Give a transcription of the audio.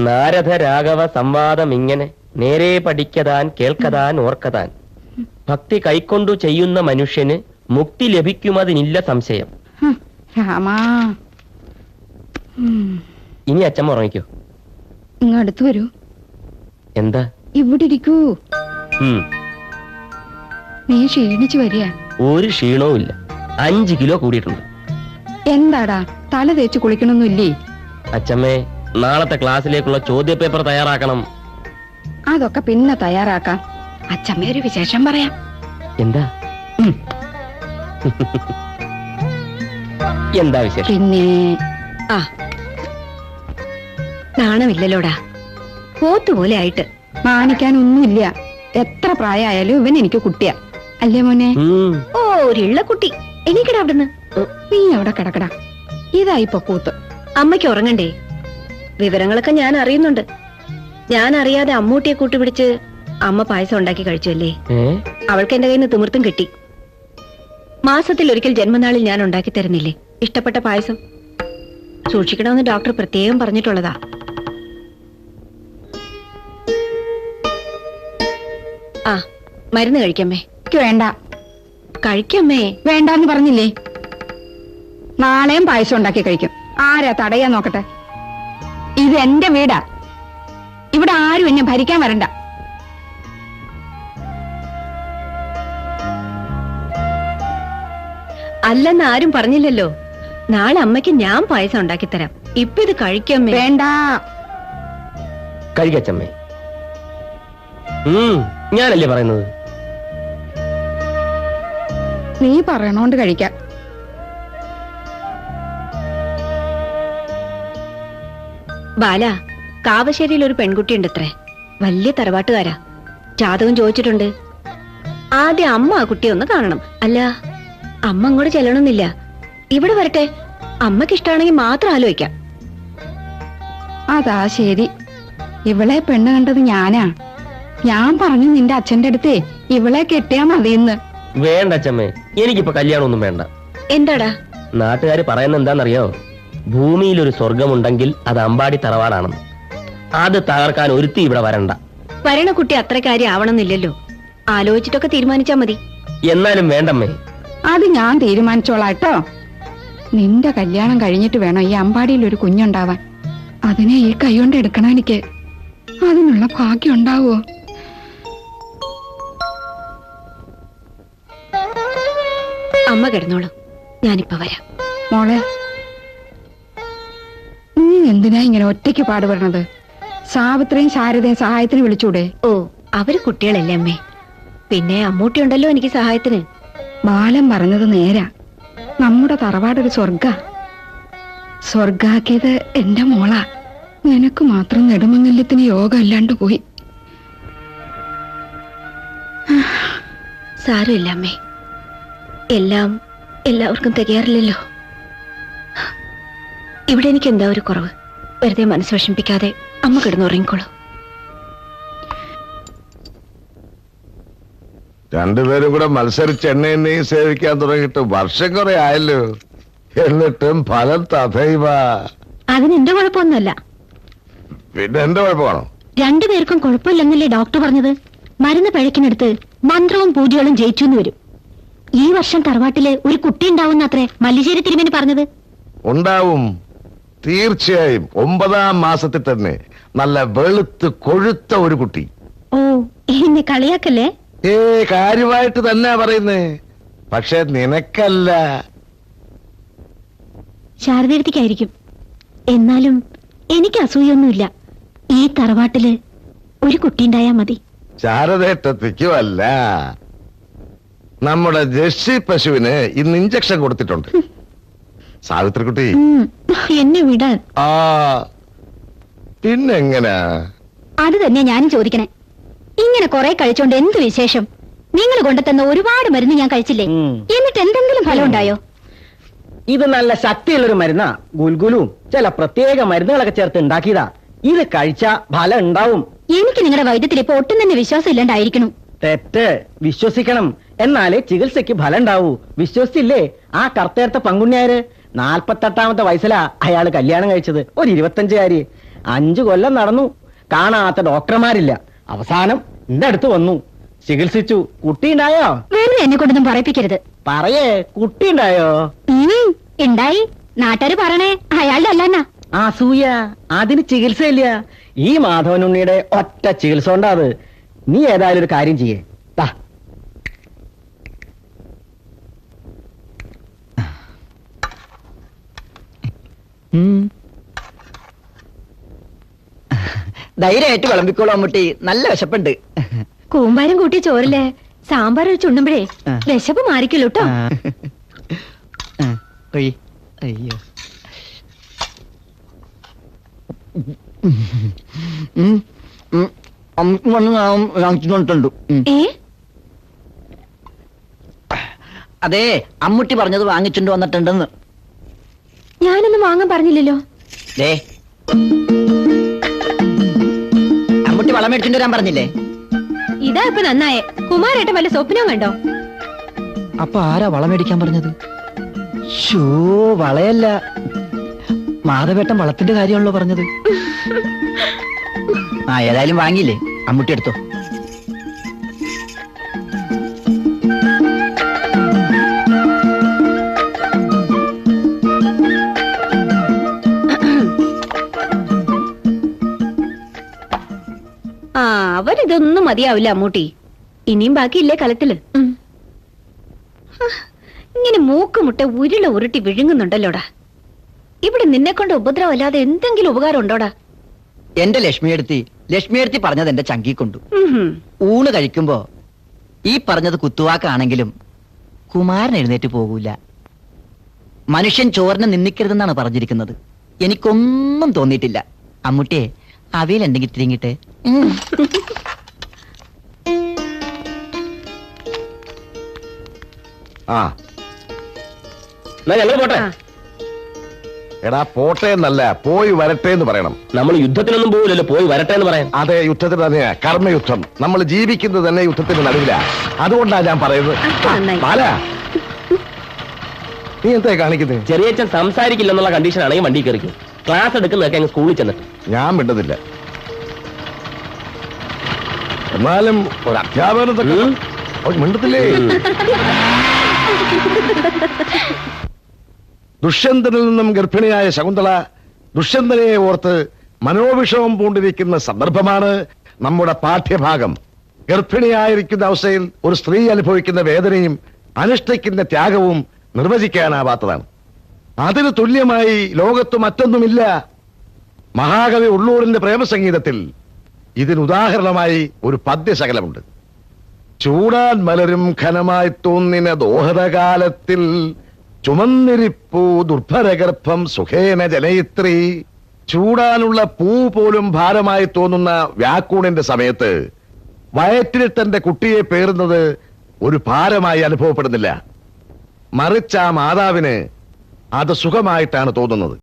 നാരദ രാഘവ സംവാദം ഇങ്ങനെ നേരെ പഠിക്കതാൻ കേൾക്കതാൻ ഓർക്കതാൻ. ഭക്തി കൈക്കൊണ്ടു ചെയ്യുന്ന മനുഷ്യന് മുക്തി ലഭിക്കുമതിനില്ല സംശയം. രാമാ, ഇനി അച്ഛമ്മ ഉറങ്ങിക്കോ. ഇങ്ങടുത്ത് വരൂ. എന്താ? ഇവിടെ ഇരിക്കൂ. നീ ക്ഷീണിച്ചു വരിക. ഒരു ക്ഷീണവും ഇല്ല. 5 കിലോ കൂടിയിട്ടുണ്ട്. എന്താടാ, തല തേച്ച് കുളിക്കണമെന്നില്ലേ? അച്ഛമ്മേ, നാളത്തെ ക്ലാസ്സിലേക്കുള്ള ചോദ്യപേപ്പർ തയ്യാറാക്കണം. അതൊക്കെ പിന്നെ തയ്യാറാക്കാം. അച്ഛമ്മ ഒരു വിശേഷം പറയാം. എന്താ? എന്താ വിശേഷം? പിന്നെ നാണമില്ലല്ലോടാ, പോത്തുപോലെ ആയിട്ട്. മാനിക്കാനൊന്നുമില്ല. എത്ര പ്രായമായാലും ഇവൻ എനിക്ക് കുട്ടിയാ, അല്ലേ മോനെ? ഓ, ഒരിള്ള കുട്ടി. എണീക്കടാ അവിടുന്ന്. നീ അവിടെ കിടക്കടാ. ഇതായിപ്പോ കൂത്ത്. അമ്മയ്ക്ക് ഉറങ്ങണ്ടേ? വിവരങ്ങളൊക്കെ ഞാൻ അറിയുന്നുണ്ട്. ഞാൻ അറിയാതെ അമ്മൂട്ടിയെ കൂട്ടുപിടിച്ച് അമ്മ പായസം ഉണ്ടാക്കി കഴിച്ചു അല്ലേ? അവൾക്ക് എന്റെ കയ്യിൽ നിന്ന് തിമിർത്തും കിട്ടി. മാസത്തിൽ ഒരിക്കൽ ജന്മനാളിൽ ഞാൻ ഉണ്ടാക്കി തരുന്നില്ലേ ഇഷ്ടപ്പെട്ട പായസം? സൂക്ഷിക്കണമെന്ന് ഡോക്ടർ പ്രത്യേകം പറഞ്ഞിട്ടുള്ളതാ. ആ, മരുന്ന് കഴിക്കമ്മേ. വേണ്ട. കഴിക്കമ്മേ. വേണ്ടാന്ന് പറഞ്ഞില്ലേ? നാളെയും പായസം ഉണ്ടാക്കി കഴിക്കും. ആരാ തടയാൻ നോക്കട്ടെ? ഇത് എന്റെ വീടാ. ഇവിടെ ആരും എന്നെ ഭരിക്കാൻ വരണ്ട. അല്ലെന്ന് ആരും പറഞ്ഞില്ലല്ലോ. നാളെ അമ്മയ്ക്ക് ഞാൻ പായസം ഉണ്ടാക്കി തരാം. ഇപ്പൊ ഇത് കഴിക്കമ്മേ. വേണ്ട. കഴിക്കച്ചമ്മേ. ഞാനല്ലേ പറയുന്നത്. നീ പറയണോണ്ട് കഴിക്കാം. ബാല, കാവശ്ശേരിയിൽ ഒരു പെൺകുട്ടിയുണ്ട് അത്രേ. വലിയ തറവാട്ടുകാരാ. ജാതകം ചോദിച്ചിട്ടുണ്ട്. ആദ്യം അമ്മ ആ കുട്ടിയെ ഒന്ന് കാണണം. അല്ല, അമ്മ അങ്ങോട്ട് ചെല്ലണമെന്നില്ല. ഇവിടെ വരട്ടെ. അമ്മക്ക് ഇഷ്ടമാണെങ്കിൽ മാത്രം ആലോചിക്കാം. അതാ ശരി. ഇവളെ പെണ്ണ് കണ്ടത് ഞാനാ. ഞാൻ പറഞ്ഞു നിന്റെ അച്ഛന്റെ അടുത്തേ ഇവളെ കെട്ടിയാ മതിയെന്ന്. വേണ്ട അച്ഛമ്മേ, എനിക്കിപ്പോ കല്യാണമൊന്നും വേണ്ട. എന്താടാ? നാട്ടുകാര് പറയുന്നത് എന്താണെന്നറിയോ? ഭൂമിയിൽ ഒരു സ്വർഗമുണ്ടെങ്കിൽ അത് അമ്പാടി തറവാടാണെന്ന്. അത് തകർക്കാൻ ഒരുത്തി ഇവിടെ വരണ്ട. വരണ കുട്ടി അത്ര കാര്യം ആവണമെന്നില്ലല്ലോ. ആലോചിച്ചിട്ടൊക്കെ തീരുമാനിച്ചാ മതി. എന്നാലും വേണ്ടമ്മേ. അത് ഞാൻ തീരുമാനിച്ചോളാട്ടോ. നിന്റെ കല്യാണം കഴിഞ്ഞിട്ട് വേണം ഈ അമ്പാടിയിൽ ഒരു കുഞ്ഞുണ്ടാവാൻ. അതിനെ ഈ കൈകൊണ്ട് എടുക്കണം എനിക്ക്. അതിനുള്ള ഭാഗ്യം ഉണ്ടാവോ? അമ്മ കിടന്നോളൂ, ഞാനിപ്പോ വരാം. മോളെ, നീ എന്തിനാ ഇങ്ങനെ ഒറ്റയ്ക്ക് പാടുപെടണത്? സാവിത്രിയും ശാരദയും സഹായത്തിന് വിളിച്ചൂടെ? ഓ, അവര് കുട്ടികളല്ലേ അമ്മേ. പിന്നെ അമ്മൂട്ടി ഉണ്ടല്ലോ എനിക്ക് സഹായത്തിന്. ബാലൻ പറഞ്ഞത് നേരാ. നമ്മുടെ തറവാടൊരു സ്വർഗാക്കിയത് എന്റെ മോളാ. നിനക്ക് മാത്രം നെടുമങ്ങല്യത്തിന് യോഗം അല്ലാണ്ട് പോയി. സാരമില്ല അമ്മേ, എല്ലാം എല്ലാവർക്കും തികയാറില്ലല്ലോ. ഇവിടെ എനിക്ക് എന്താ ഒരു കുറവ്? വെറുതെ മനസ്സ് വിഷമിപ്പിക്കാതെ അമ്മ കിടന്നുറങ്ങിക്കോളൂ. രണ്ടുപേരും കൂടെ മത്സരിച്ച് എണ്ണയെണ്ണയും സേവിക്കാൻ തുടങ്ങിയിട്ട് വർഷം കുറെ ആയല്ലോ. എന്നിട്ടും ഫലം തഥൈവ. അതിന് എന്റെ കുഴപ്പമൊന്നുമല്ല. പിന്നെ എന്റെ കുഴപ്പമാണോ? രണ്ടുപേർക്കും കുഴപ്പമില്ലെന്നല്ലേ ഡോക്ടർ പറഞ്ഞത്? മരുന്ന് പിഴക്കിനെടുത്ത് മന്ത്രവും പൂജകളും ജയിച്ചു എന്ന് വരും. ഈ വർഷം തറവാട്ടില് ഒരു കുട്ടി ഉണ്ടാവുന്ന അത്രേ മല്ലിശ്ശേരി തിരുമേനി പറഞ്ഞത്. ഉണ്ടാവും, തീർച്ചയായും. 9ാം മാസത്തിൽ തന്നെ നല്ല വെളുത്ത് കൊഴുത്ത ഒരു കുട്ടി. ഓ, എന്നെ കളിയാക്കല്ലേ? കാര്യമായിട്ട് തന്നെ പറയുന്നേ. പക്ഷെ നിനക്കല്ല, ശാരദീർത്തിക്കായിരിക്കും. എന്നാലും എനിക്ക് അസൂയൊന്നുമില്ല. ഈ തറവാട്ടില് ഒരു കുട്ടി ഉണ്ടായാ മതി. ശാരദേട്ടത്തിക്കുമല്ല, നമ്മുടെ ജെർസി പശുവിന് ഇന്ന് ഇഞ്ചക്ഷൻ കൊടുത്തിട്ടുണ്ട്. സാവിത്രിക്കുട്ടി, എന്നെ വിടാൻ. പിന്നെങ്ങനാ? അത് തന്നെ ഞാനും ചോദിക്കണേ. ഇങ്ങനെ കുറെ കഴിച്ചോണ്ട് എന്ത് വിശേഷം? നിങ്ങൾ കൊണ്ടുതന്ന ഒരുപാട് മരുന്ന് ഞാൻ കഴിച്ചില്ലേ? എന്നിട്ട് എന്തെങ്കിലും ഫലം ഉണ്ടായോ? ഇത് നല്ല ശക്തിയുള്ളൊരു മരുന്നാ. ഗുൽഗുലും ചില പ്രത്യേക മരുന്നുകളൊക്കെ ചേർത്ത് ഉണ്ടാക്കിയതാ. ഇത് കഴിച്ചാ ഫലം ഉണ്ടാവും. എനിക്ക് നിങ്ങളുടെ വൈദ്യത്തിൽ ഇപ്പൊ ഒട്ടും തന്നെ വിശ്വാസം ഇല്ലാണ്ടായിരിക്കണം. തെറ്റ്. വിശ്വസിക്കണം, എന്നാലേ ചികിത്സയ്ക്ക് ഫലം ഉണ്ടാവൂ. വിശ്വസിച്ചില്ലേ? ആ കർത്തേർത്ത പങ്കുണ്യാര് 48ാമത്തെ വയസ്സിലാ അയാള് കല്യാണം കഴിച്ചത്. ഒരു 25കാരി. 5 കൊല്ലം നടന്നു, കാണാത്ത ഡോക്ടർമാരില്ല. അവസാനം എന്റെ അടുത്ത് വന്നു, ചികിത്സിച്ചു. കുട്ടി ഉണ്ടായോ? വേറെ എന്നെ കൊണ്ടൊന്നും പറയിപ്പിക്കരുത്. പറയേ, കുട്ടി ഉണ്ടായോ? ഉണ്ടായി. നാട്ടുകാര് പറയണേ അയാളുടെ അല്ലെന്നാ. അസൂയ, അതിന് ചികിത്സയില്ല. ഈ മാധവനുണ്ണിയുടെ ഒറ്റ ചികിത്സ കൊണ്ടാ അത്. നീ ഏതായാലും ഒരു കാര്യം ചെയ്യേ. ദാ. ധൈര്യമായിട്ട് വിളമ്പിക്കോളൂ അമ്മൂട്ടി, നല്ല വിശപ്പുണ്ട്. കൂമ്പാരം കൂട്ടി ചോറില്ലേ സാമ്പാർ ഒഴിച്ച് ഉണ്ണുമ്പഴേ വിശപ്പ് മാറിക്കല്ലോ കേട്ടോ. അയ്യോ. ണ്ട്. ഏ അതെ, അമ്മൂട്ടി പറഞ്ഞത് വാങ്ങിച്ചുകൊണ്ട് വന്നിട്ടുണ്ടെന്ന്. ഞാനൊന്നും വാങ്ങാൻ പറഞ്ഞില്ലല്ലോ. ദേ, അമ്മൂട്ടി വളം മേടിച്ചിട്ട് വരാൻ പറഞ്ഞില്ലേ? ഇതാ ഇപ്പൊ നന്നായേ. കുമാരേട്ടൻ വല്ല സ്വപ്നവും കണ്ടോ? അപ്പൊ ആരാ വളം മേടിക്കാൻ പറഞ്ഞത്? ഷോ, വളയല്ല, മാധവേട്ടൻ വളത്തിന്റെ കാര്യമാണല്ലോ പറഞ്ഞത്. ആ, ഏതായാലും വാങ്ങിയില്ലേ, അമ്മൂട്ടി എടുത്തോ. ആ, അവരിതൊന്നും മതിയാവില്ല അമ്മൂട്ടി. ഇനിയും ബാക്കിയില്ലേ കലത്തില്? ഇങ്ങനെ മൂക്കുമുട്ട ഉരുള ഉരുട്ടി വിഴുങ്ങുന്നുണ്ടല്ലോടാ. ഇവിടെ നിന്നെ കൊണ്ട് ഉപദ്രവം അല്ലാതെ എന്തെങ്കിലും ഉപകാരം ഉണ്ടോടാ? എന്റെ ലക്ഷ്മിയെടുത്തി പറഞ്ഞത് എന്റെ ചങ്കി കൊണ്ടു. ഉഹും. ഊണ് കഴിക്കുമ്പോ ഈ പറഞ്ഞത് കുത്തുവാക്കാണെങ്കിലും കുമാരൻ എഴുന്നേറ്റ് പോകൂല. മനുഷ്യൻ ചോറിനെ നിന്ദിക്കരുതെന്നാണ് പറഞ്ഞിരിക്കുന്നത്. എനിക്കൊന്നും തോന്നിയിട്ടില്ല. അമ്മൂട്ടിയെ അവയിൽ എന്തെങ്കിലും തിരിങ്ങിട്ട്. ആ എന്നാ ഞങ്ങൾ പോട്ടെ. എടാ, പോട്ടെ എന്നല്ല, പോയി വരട്ടെ എന്ന് പറയണം. നമ്മൾ യുദ്ധത്തിനൊന്നും പോകില്ലല്ലോ, പോയി വരട്ടെ എന്ന് പറയാൻ. അതെ, യുദ്ധത്തിന് തന്നെയാ, കർമ്മയുദ്ധം. നമ്മൾ ജീവിക്കുന്നത് തന്നെ യുദ്ധത്തിന് നടുവില. അതുകൊണ്ടാ ഞാൻ പറയുന്നത്. അപ്പൊ നന്നായി. ബാല, നീ എന്താ കാണിക്കുന്നത്? ചെറിയച്ഛൻ സംസാരിക്കില്ലെന്നുള്ള കണ്ടീഷൻ ആണെങ്കിൽ വണ്ടി കയറിക്കും. ക്ലാസ് എടുക്കുന്നതൊക്കെ അങ്ങ് സ്കൂളിൽ ചെന്നിട്ട്. ഞാൻ മിണ്ടുന്നില്ല. എന്നാലും ഒരു അധ്യാപകനൊക്കെ മിണ്ടത്തില്ലേ? ദുഷ്യന്തനിൽ നിന്നും ഗർഭിണിയായ ശകുന്തള ദുഷ്യന്തനെ ഓർത്ത് മനോവിഷമം പൂണ്ടിരിക്കുന്ന സന്ദർഭമാണ് നമ്മുടെ പാഠ്യഭാഗം. ഗർഭിണിയായിരിക്കുന്ന അവസ്ഥയിൽ ഒരു സ്ത്രീ അനുഭവിക്കുന്ന വേദനയും അനുഷ്ഠിക്കുന്ന ത്യാഗവും നിർവചിക്കാനാവാത്തതാണ്. അതിന് തുല്യമായി ലോകത്ത് മറ്റൊന്നുമില്ല. മഹാകവി ഉള്ളൂരിന്റെ പ്രേമസംഗീതത്തിൽ ഇതിനുദാഹരണമായി ഒരു പദ്യശകലമുണ്ട്. ചൂടാൻ മലരും ഘനമായി തോന്നിന ദോഹദകാലത്തിൽ ചുമന്നിരിപ്പൂ ദുർഭരഗർഭം സുഖേന ജനയിത്രി. ചൂടാനുള്ള പൂ പോലും ഭാരമായി തോന്നുന്ന വ്യാക്കൂണിന്റെ സമയത്ത് വയറ്റിൽ തന്റെ കുട്ടിയെ പേറുന്നത് ഒരു ഭാരമായി അനുഭവപ്പെടുന്നില്ല. മറിച്ച് ആ മാതാവിന് അത് സുഖമായിട്ടാണ് തോന്നുന്നത്.